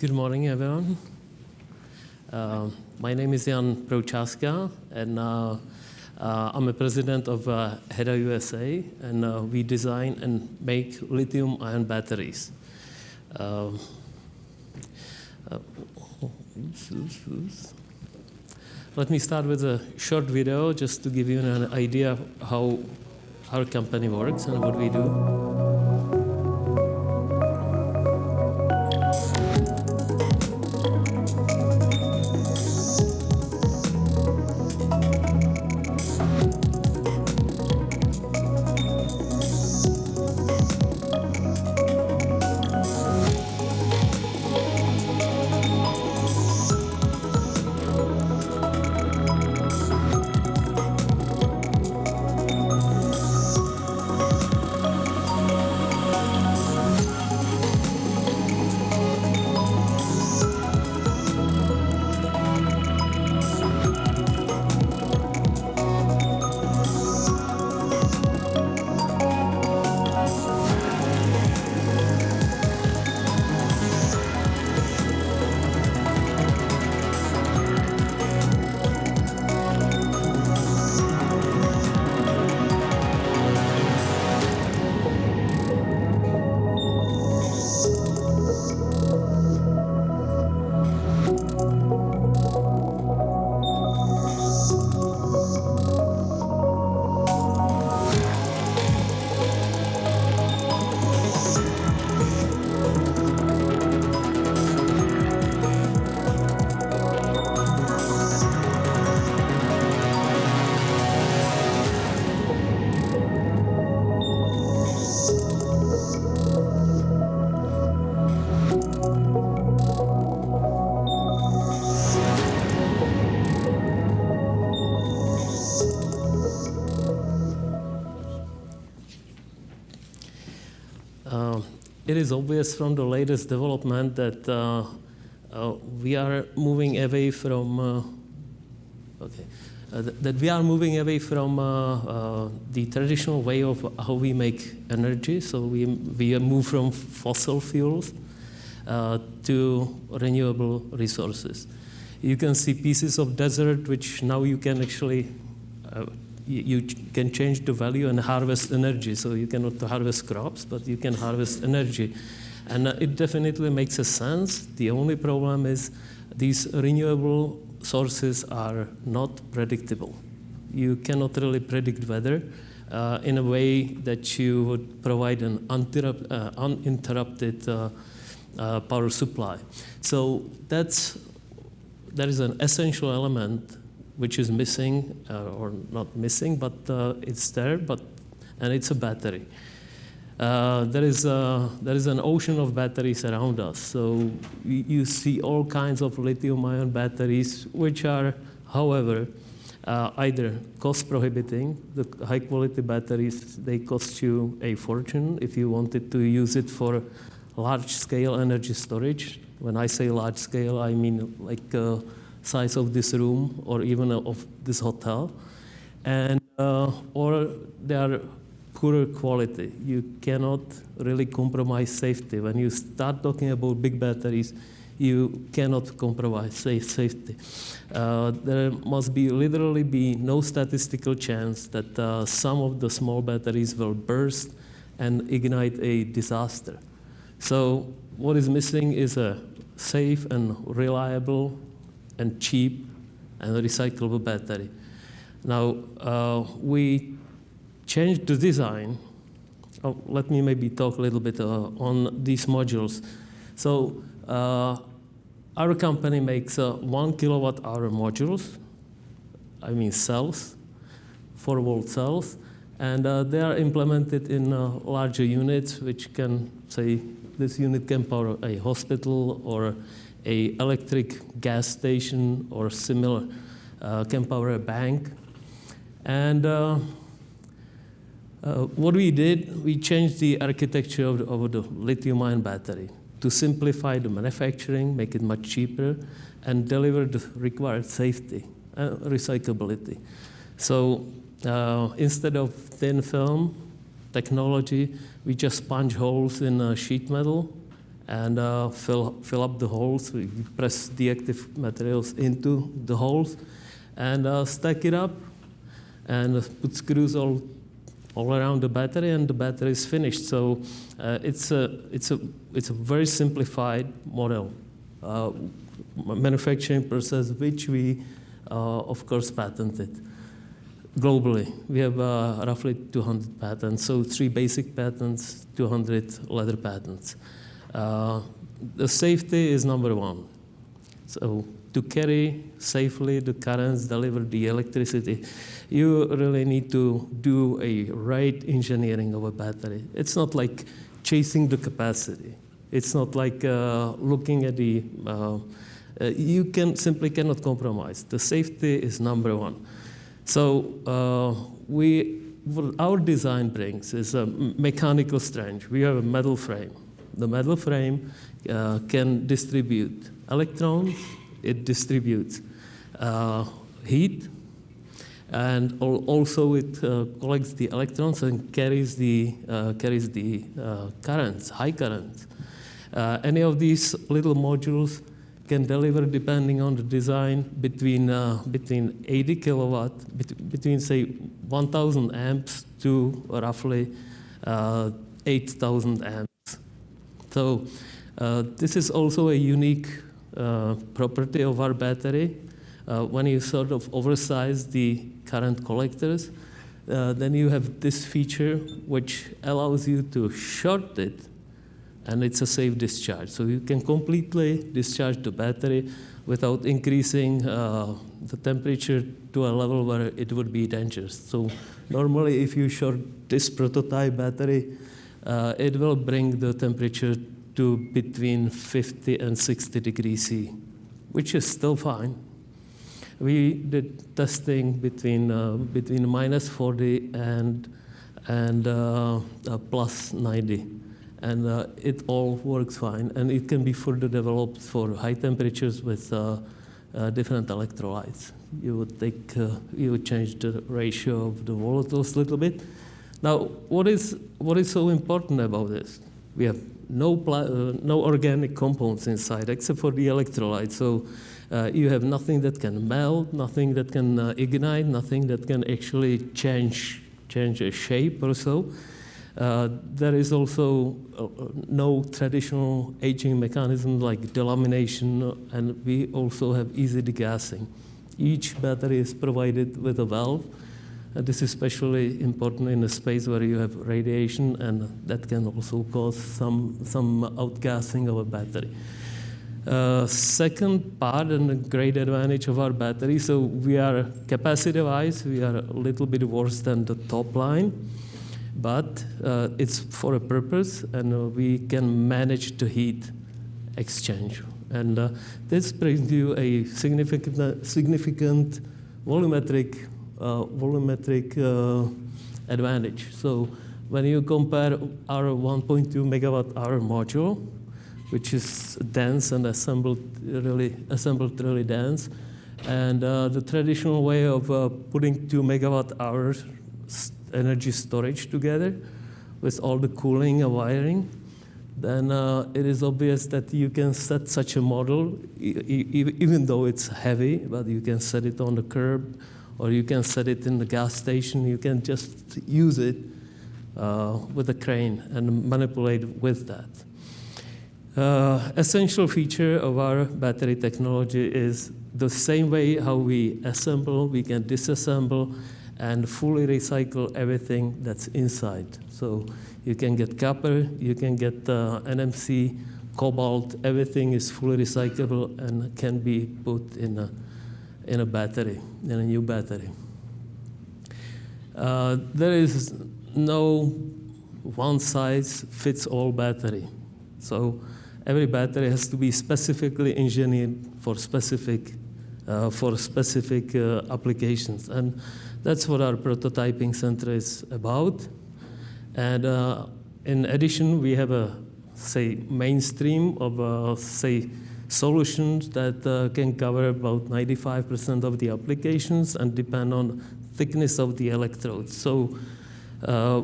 Good morning, everyone. My name is Jan Prochaska, and I'm a president of HE3DA USA, and we design and make lithium-ion batteries. Let me start with a short video just to give you an idea of how our company works and what we do. It is obvious from the latest development that we are moving away from the traditional way of how we make energy. So we move from fossil fuels to renewable resources. You can see pieces of desert which now you can actually you can change the value and harvest energy. So you cannot harvest crops, but you can harvest energy. And it definitely makes a sense. The only problem is these renewable sources are not predictable. You cannot really predict weather in a way that you would provide an uninterrupted power supply. So there is an essential element which is missing, or not missing, but it's there, and it's a battery. There is an ocean of batteries around us. So you see all kinds of lithium-ion batteries, which are, however, either cost-prohibiting. The high-quality batteries, they cost you a fortune if you wanted to use it for large-scale energy storage. When I say large-scale, I mean like size of this room or even of this hotel, and or they are poorer quality. You cannot really compromise safety. When you start talking about big batteries, you cannot compromise safety. There must literally be no statistical chance that some of the small batteries will burst and ignite a disaster. So what is missing is a safe and reliable and cheap and recyclable battery. Now, we changed the design. Let me maybe talk a little bit on these modules. So our company makes 1 kilowatt-hour modules, I mean cells, 4-volt cells, and they are implemented in larger units, which can, say, this unit can power a hospital or a electric gas station or similar, can power a bank. And what we did, we changed the architecture of the lithium-ion battery to simplify the manufacturing, make it much cheaper, and deliver the required safety and recyclability. So instead of thin film technology, we just punch holes in sheet metal and fill up the holes. You press the active materials into the holes and stack it up and put screws all around the battery, and the battery is finished. So it's a very simplified model manufacturing process, which we of course patented globally. We have roughly 200 patents, so 3 basic patents, 200 leather patents. The safety is number 1. So to carry safely the currents, deliver the electricity, you really need to do a right engineering of a battery. It's not like chasing the capacity. It's not like looking at the, you simply cannot compromise. The safety is number 1. So what our design brings is a mechanical strength. We have a metal frame. The metal frame can distribute electrons. It distributes heat, and also it collects the electrons and carries the currents, high currents. Any of these little modules can deliver, depending on the design, between 80 kilowatt, between say 1,000 amps to roughly 8,000 amps. So this is also a unique property of our battery. When you sort of oversize the current collectors, then you have this feature which allows you to short it, and it's a safe discharge. So you can completely discharge the battery without increasing the temperature to a level where it would be dangerous. So normally if you short this prototype battery, it will bring the temperature to between 50 and 60 degrees C, which is still fine. We did testing between minus 40 and plus 90, and it all works fine. And it can be further developed for high temperatures with different electrolytes. You would change the ratio of the volatiles a little bit. Now, what is so important about this? We have no organic compounds inside except for the electrolyte. So you have nothing that can melt, nothing that can ignite, nothing that can actually change a shape or so. There is also no traditional aging mechanism like delamination, and we also have easy degassing. Each battery is provided with a valve. This is especially important in a space where you have radiation, and that can also cause some outgassing of a battery. Second part and a great advantage of our battery, so we are capacity-wise, we are a little bit worse than the top line, but it's for a purpose, and we can manage the heat exchange. And this brings you a significant volumetric advantage. So when you compare our 1.2 megawatt hour module, which is dense and assembled really dense, and the traditional way of putting 2 megawatt hours energy storage together with all the cooling and wiring, then it is obvious that you can set such a model, even though it's heavy, but you can set it on the curb, or you can set it in the gas station. You can just use it with a crane and manipulate with that. Essential feature of our battery technology is the same way how we assemble, we can disassemble and fully recycle everything that's inside. So you can get copper, you can get NMC, cobalt, everything is fully recyclable and can be put in a battery, in a new battery. There is no one-size-fits-all battery. So every battery has to be specifically engineered for specific applications. And that's what our prototyping center is about. And in addition, we have a, mainstream of, solutions that can cover about 95% of the applications and depend on thickness of the electrodes. So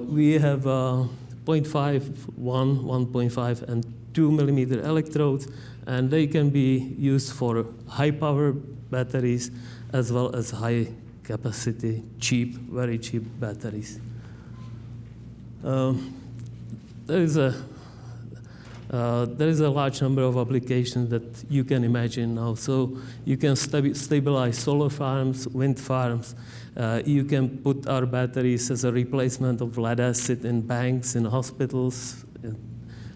we have 0.5, 1, 1.5, and 2-millimeter electrodes, and they can be used for high-power batteries as well as high-capacity, cheap, very cheap batteries. There is a large number of applications that you can imagine now. So you can stabilize solar farms, wind farms. You can put our batteries as a replacement of lead acid in banks, in hospitals,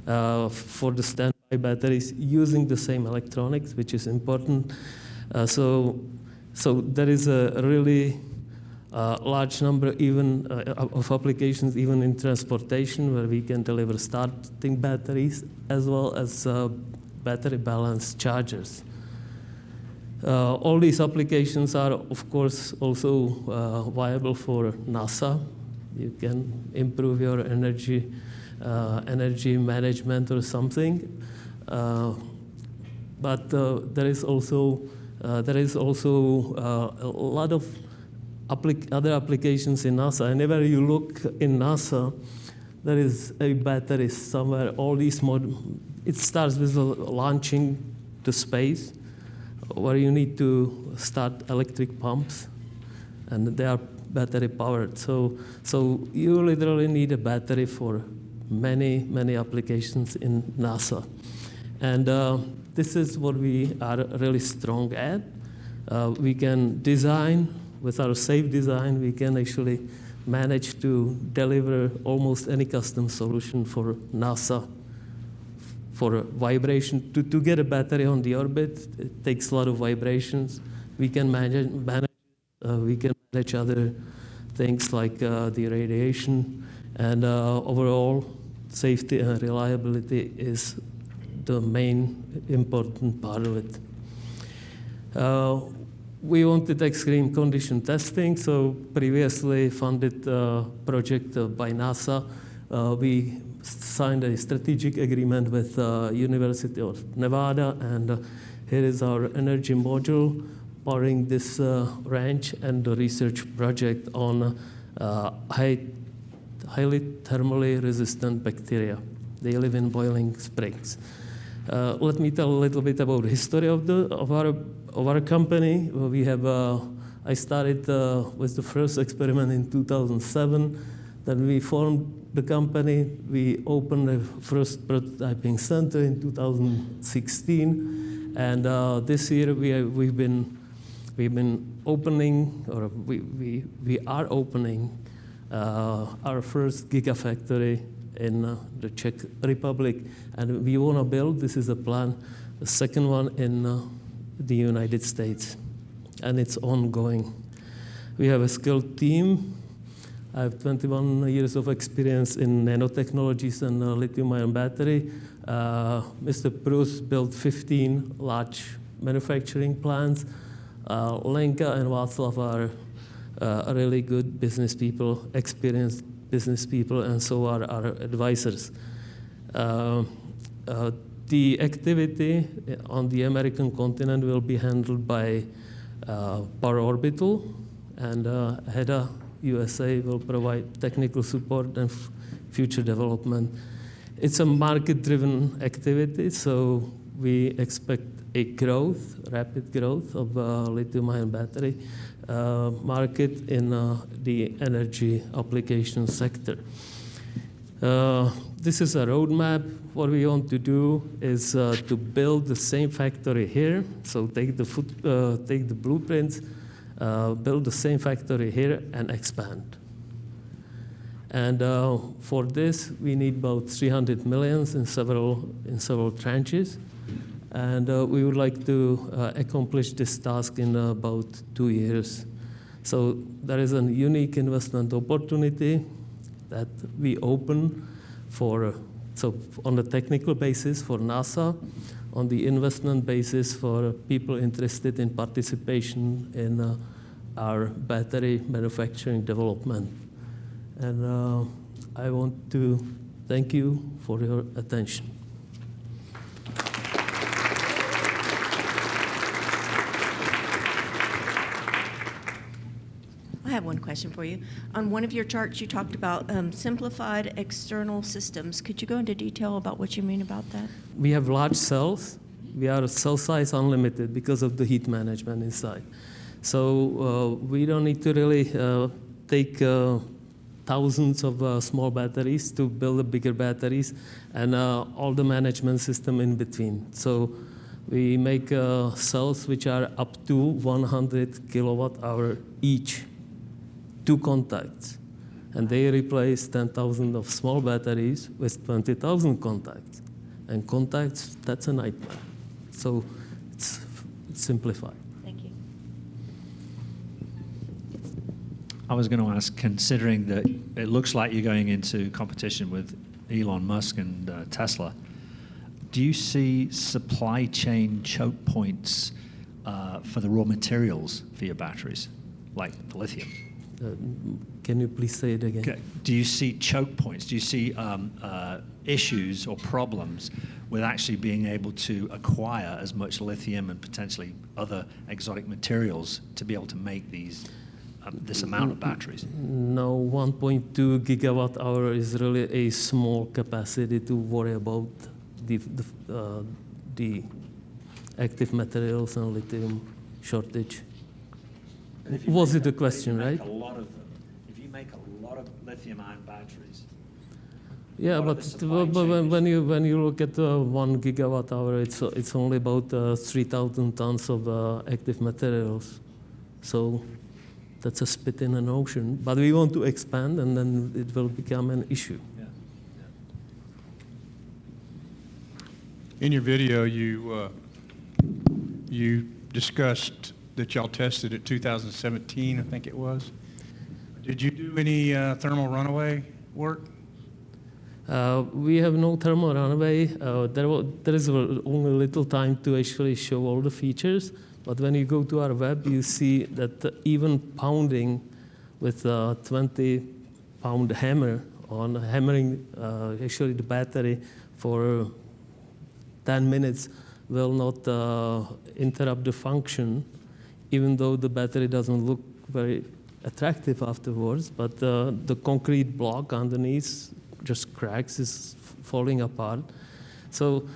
for the standby batteries, using the same electronics, which is important. So there is a really large number even of applications, even in transportation, where we can deliver starting batteries as well as battery balance chargers. All these applications are, of course, also viable for NASA. You can improve your energy management or something. But there is also a lot of other applications in NASA. Whenever you look in NASA, there is a battery somewhere. All these it starts with launching to space, where you need to start electric pumps, and they are battery powered. So you literally need a battery for many, many applications in NASA. And this is what we are really strong at. We can design. With our safe design, we can actually manage to deliver almost any custom solution for NASA. For vibration, to get a battery on the orbit, it takes a lot of vibrations. We can manage other things like the radiation, and overall safety and reliability is the main important part of it. We wanted extreme condition testing, so previously funded project by NASA. We signed a strategic agreement with University of Nevada, and here is our energy module powering this ranch and the research project on highly thermally resistant bacteria. They live in boiling springs. Let me tell a little bit about the history of our company. We have I started with the first experiment in 2007. Then we formed the company. We opened the first prototyping center in 2016, and this year we've been opening, or we are opening our first gigafactory in the Czech Republic, and we want to build, this is a plan, the second one in the United States, and it's ongoing. We have a skilled team. I have 21 years of experience in nanotechnologies and lithium-ion battery. Mr. Prus built 15 large manufacturing plants. Lenka and Václav are really good business people, experienced business people, and so are our advisors. The activity on the American continent will be handled by Power Orbital, and HE3DA USA will provide technical support and future development. It's a market-driven activity, so we expect a growth, rapid growth of lithium-ion battery market in the energy application sector. This is a roadmap. What we want to do is to build the same factory here. So take the blueprints, build the same factory here, and expand. And for this, we need about 300 million in several tranches. And we would like to accomplish this task in about 2 years. So there is a unique investment opportunity that we open for, so on the technical basis for NASA, on the investment basis for people interested in participation in our battery manufacturing development. And I want to thank you for your attention. I have one question for you. On one of your charts, you talked about simplified external systems. Could you go into detail about what you mean about that? We have large cells. We are cell size unlimited because of the heat management inside. So we don't need to really take thousands of small batteries to build the bigger batteries and all the management system in between. So we make cells which are up to 100 kilowatt hour each, 2 contacts. And they replace 10,000 of small batteries with 20,000 contacts. And contacts, that's a nightmare. So it's simplified. Thank you. I was going to ask, considering that it looks like you're going into competition with Elon Musk and Tesla, do you see supply chain choke points for the raw materials for your batteries, like the lithium? Can you please say it again? Okay. Do you see choke points? Do you see issues or problems with actually being able to acquire as much lithium and potentially other exotic materials to be able to make these this amount of batteries? No, 1.2 gigawatt hour is really a small capacity to worry about the active materials and lithium shortage. Was it a question, right? If you make a lot of lithium-ion batteries. Yeah, but when you look at 1 gigawatt hour, it's only about 3,000 tons of active materials. So that's a spit in an ocean. But we want to expand, and then it will become an issue. Yeah. In your video, you discussed that y'all tested it 2017, I think it was. Did you do any thermal runaway work? We have no thermal runaway. There is only little time to actually show all the features. But when you go to our web, you see that even pounding with a 20-pound hammer on hammering actually the battery for 10 minutes will not interrupt the function, even though the battery doesn't look very attractive afterwards. But the concrete block underneath just cracks, is falling apart. So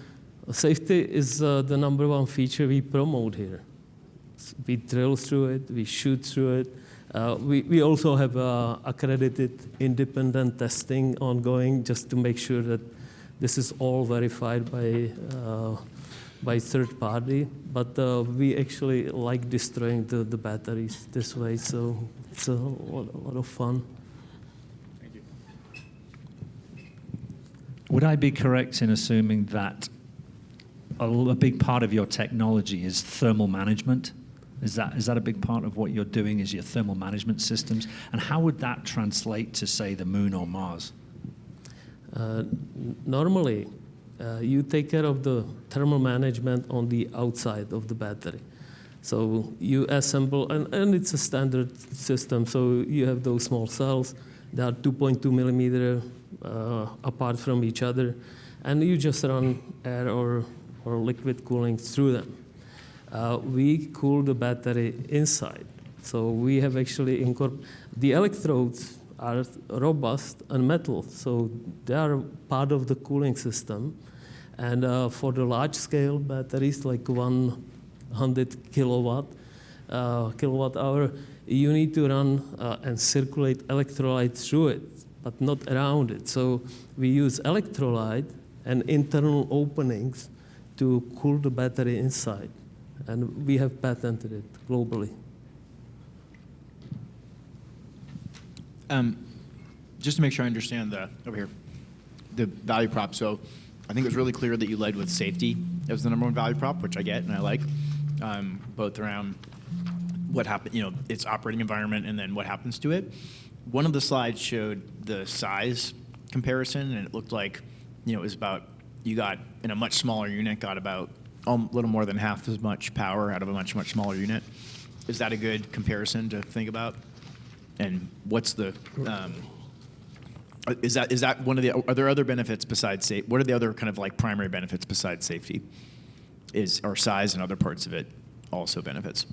safety is the #1 feature we promote here. We drill through it, we shoot through it. We also have accredited independent testing ongoing just to make sure that this is all verified by third party. But we actually like destroying the batteries this way, so it's a lot of fun. Thank you. Would I be correct in assuming that a big part of your technology is thermal management? Is that a big part of what you're doing, is your thermal management systems? And how would that translate to, say, the moon or Mars? Normally, you take care of the thermal management on the outside of the battery. So you assemble, and it's a standard system, so you have those small cells. They are 2.2 millimeter apart from each other, and you just run air or liquid cooling through them. We cool the battery inside. So we have actually incorporated, the electrodes are robust and metal, so they are part of the cooling system. And for the large scale batteries, like 100 kilowatt hour, you need to run and circulate electrolyte through it, but not around it. So we use electrolyte and internal openings to cool the battery inside. And we have patented it globally. Just to make sure I understand the value prop. So I think it was really clear that you led with safety as the #1 value prop, which I get and I like, both around what happened, its operating environment and then what happens to it. One of the slides showed the size comparison, and it looked like, it was about, you got, in a much smaller unit, got about a little more than half as much power out of a much, much smaller unit. Is that a good comparison to think about? And what's the, is that one of the, are there other benefits besides safety? What are the other kind of like primary benefits besides safety? Are size and other parts of it also benefits?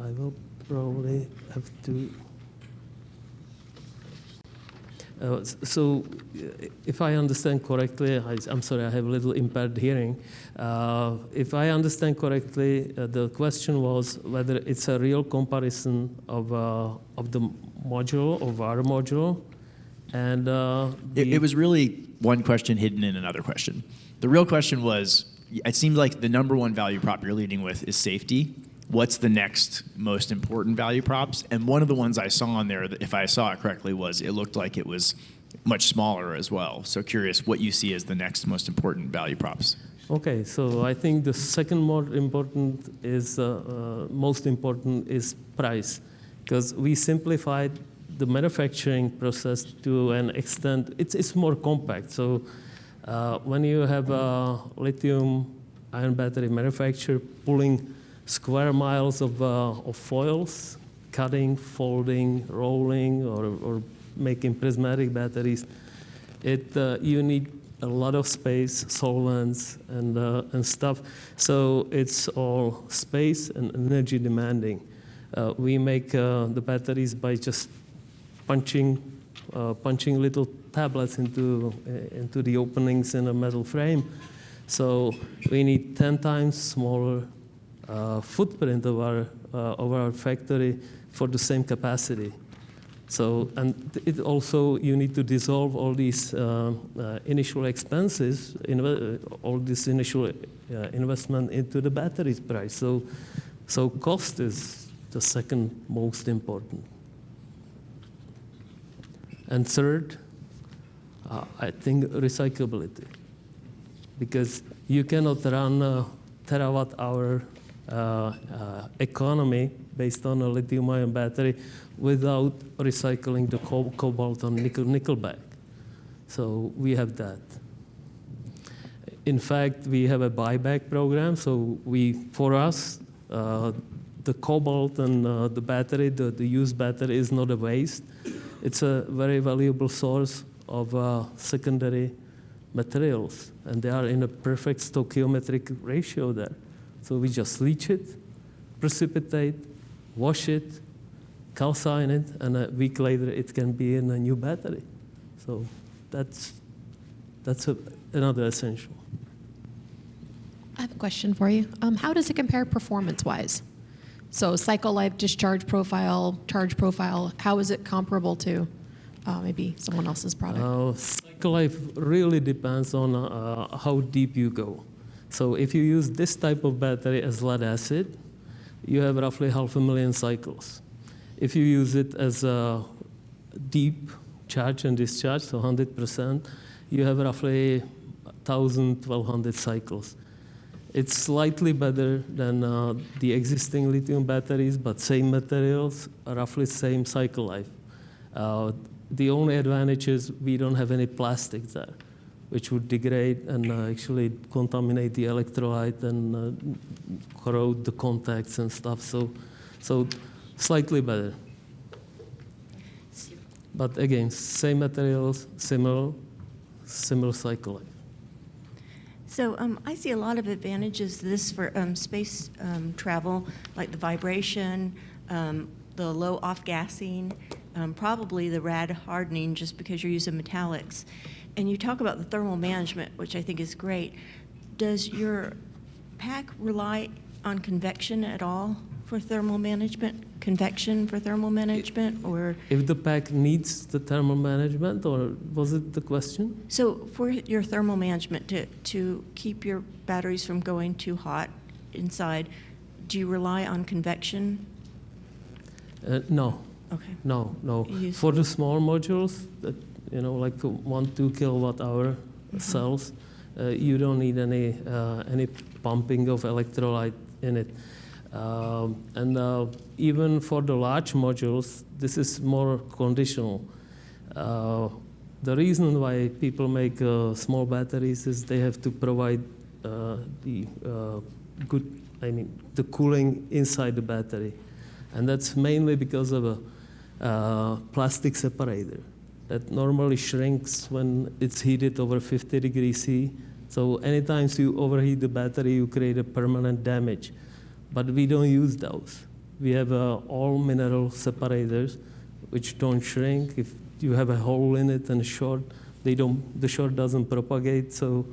I will probably have to So if I understand correctly, I'm sorry, I have a little impaired hearing. If I understand correctly, the question was whether it's a real comparison of the module, of our module, and It was really one question hidden in another question. The real question was, it seemed like the number one value prop you're leading with is safety. What's the next most important value props? And one of the ones I saw on there, if I saw it correctly, was it looked like it was much smaller as well. So curious what you see as the next most important value props. Okay, so I think the second most important is price, because we simplified the manufacturing process to an extent. It's more compact. So when you have a lithium-ion battery manufacturer pulling square miles of foils, cutting, folding, rolling, or making prismatic batteries, you need a lot of space, solvents, and stuff. So it's all space and energy demanding. We make the batteries by just punching little tablets into the openings in a metal frame. So we need 10 times smaller footprint of our factory for the same capacity. So, and it also, you need to dissolve all these initial expenses, all this initial investment into the battery's price. So cost is the second most important. And third, I think recyclability, because you cannot run a terawatt-hour economy based on a lithium-ion battery without recycling the cobalt or nickel back. So we have that. In fact, we have a buyback program. So for us, the cobalt and the battery, the used battery, is not a waste. It's a very valuable source of secondary materials, and they are in a perfect stoichiometric ratio there. So we just leach it, precipitate, wash it, calcine it, and a week later it can be in a new battery. So that's another essential. I have a question for you. How does it compare performance-wise? So cycle life, discharge profile, charge profile, how is it comparable to maybe someone else's product? Cycle life really depends on how deep you go. So if you use this type of battery as lead acid, you have roughly 500,000 cycles. If you use it as a deep charge and discharge, so 100%, you have roughly 1,000, 1,200 cycles. It's slightly better than the existing lithium batteries, but same materials, roughly same cycle life. The only advantage is we don't have any plastic there, which would degrade and actually contaminate the electrolyte and corrode the contacts and stuff. So slightly better. But again, same materials, similar cycle life. So I see a lot of advantages to this for space travel, like the vibration, the low off-gassing, probably the rad hardening just because you're using metallics. And you talk about the thermal management, which I think is great. Does your pack rely on convection at all for thermal management? Convection for thermal management, or? If the pack needs the thermal management, or was it the question? So for your thermal management, to keep your batteries from going too hot inside, do you rely on convection? No. Okay. No. For the small modules, that, like 1-2 kilowatt-hour cells, you don't need any pumping of electrolyte in it. And even for the large modules, this is more conditional. The reason why people make small batteries is they have to provide the cooling inside the battery. And that's mainly because of a plastic separator that normally shrinks when it's heated over 50 degrees C. So anytime you overheat the battery, you create a permanent damage. But we don't use those. We have all mineral separators, which don't shrink. you have a hole in it and a short, the short doesn't propagate. So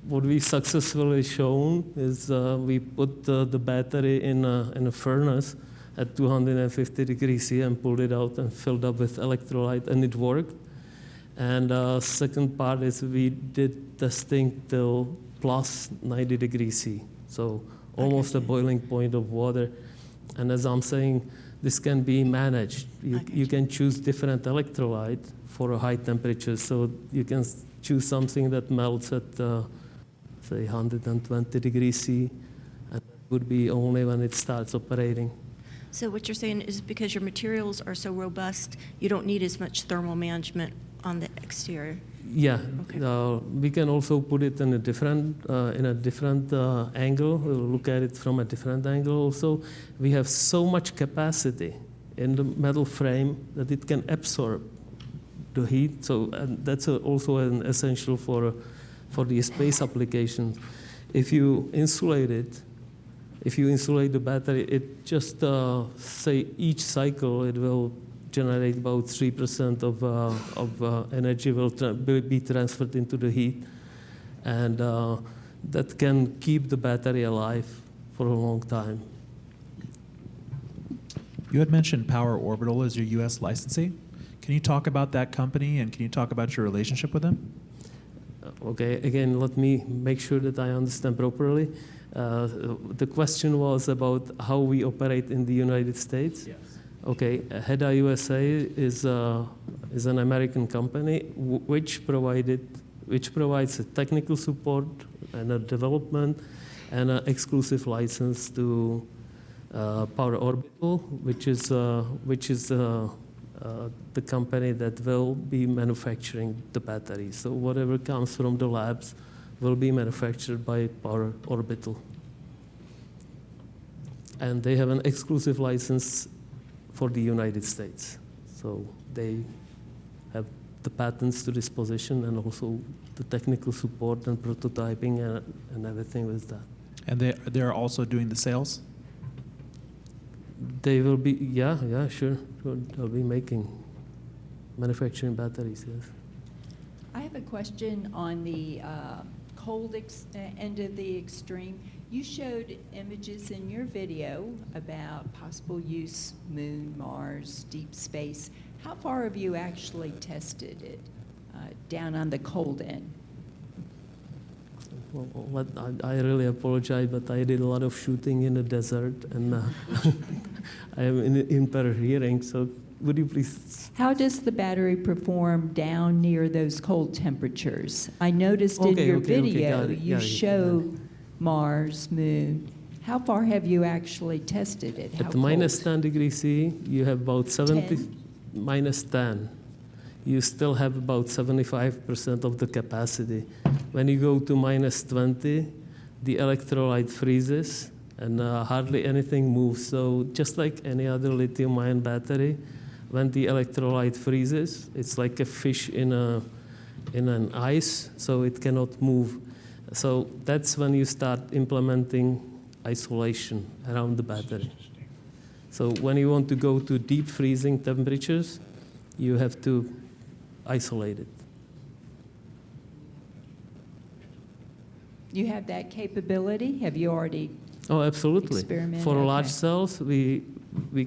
what we successfully shown is we put the battery in a furnace at 250 degrees C and pulled it out and filled up with electrolyte, and it worked. And second part is we did testing till plus 90 degrees C, so almost a boiling point of water. And as I'm saying, this can be managed. You can choose different electrolyte for a high temperature, so you can choose something that melts at, say, 120 degrees C, and that would be only when it starts operating. So what you're saying is because your materials are so robust, you don't need as much thermal management on the exterior? Yeah, Okay. we can also put it in a different angle. We'll look at it from a different angle also. We have so much capacity in the metal frame that it can absorb the heat. So and that's also an essential for the space application. If you insulate it, if you insulate the battery, it just say each cycle it will generate about 3% of energy will be transferred into the heat, and that can keep the battery alive for a long time. You had mentioned Power Orbital as your U.S. licensee. Can you talk about that company, and can you talk about your relationship with them? Okay, again, let me make sure that I understand properly. The question was about how we operate in the United States? Yes. Okay, HE3DA USA is an American company which provides a technical support and a development and an exclusive license to Power Orbital, which is the company that will be manufacturing the battery. So whatever comes from the labs will be manufactured by Power Orbital. And they have an exclusive license for the United States. So they have the patents to this position and also the technical support and prototyping and everything with that. And they're also doing the sales? They will be, yeah, sure. They'll be manufacturing batteries, yes. I have a question on the cold end of the extreme. You showed images in your video about possible use, Moon, Mars, deep space. How far have you actually tested it down on the cold end? Well, I really apologize, but I did a lot of shooting in the desert, and I am impaired hearing, so would you please? How does the battery perform down near those cold temperatures? I noticed in your video you show Mars, Moon. How far have you actually tested it? How At cold? minus 10 degrees C, you have about 70, 10? minus 10. You still have about 75% of the capacity. When you go to minus 20, the electrolyte freezes and hardly anything moves. So just like any other lithium-ion battery, when the electrolyte freezes, it's like a fish in an ice, so it cannot move. So that's when you start implementing isolation around the battery. So when you want to go to deep freezing temperatures, you have to isolate it. You have that capability? Have you already? Oh, absolutely. Experiment, For large okay. cells, we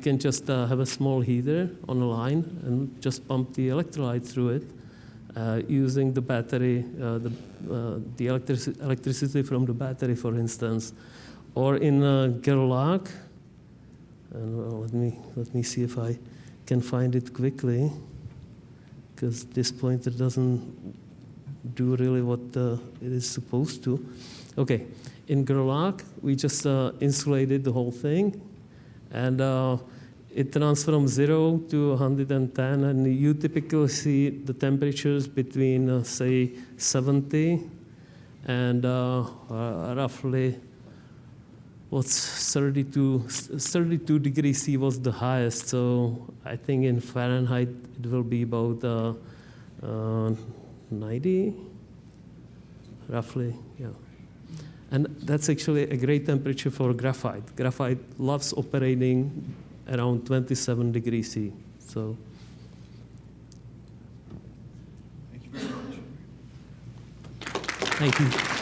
can just have a small heater on a line and just pump the electrolyte through it using the battery, the electricity from the battery, for instance. Or in Gerlach, and let me see if I can find it quickly, because this pointer doesn't do really what it is supposed to. Okay, in Gerlach, we just insulated the whole thing, and it runs from 0 to 110, and you typically see the temperatures between, say, 70 and roughly, what's 32 degrees C was the highest, so I think in Fahrenheit it will be about 90, roughly, yeah. And that's actually a great temperature for graphite. Graphite loves operating around 27 degrees C. So Thank you.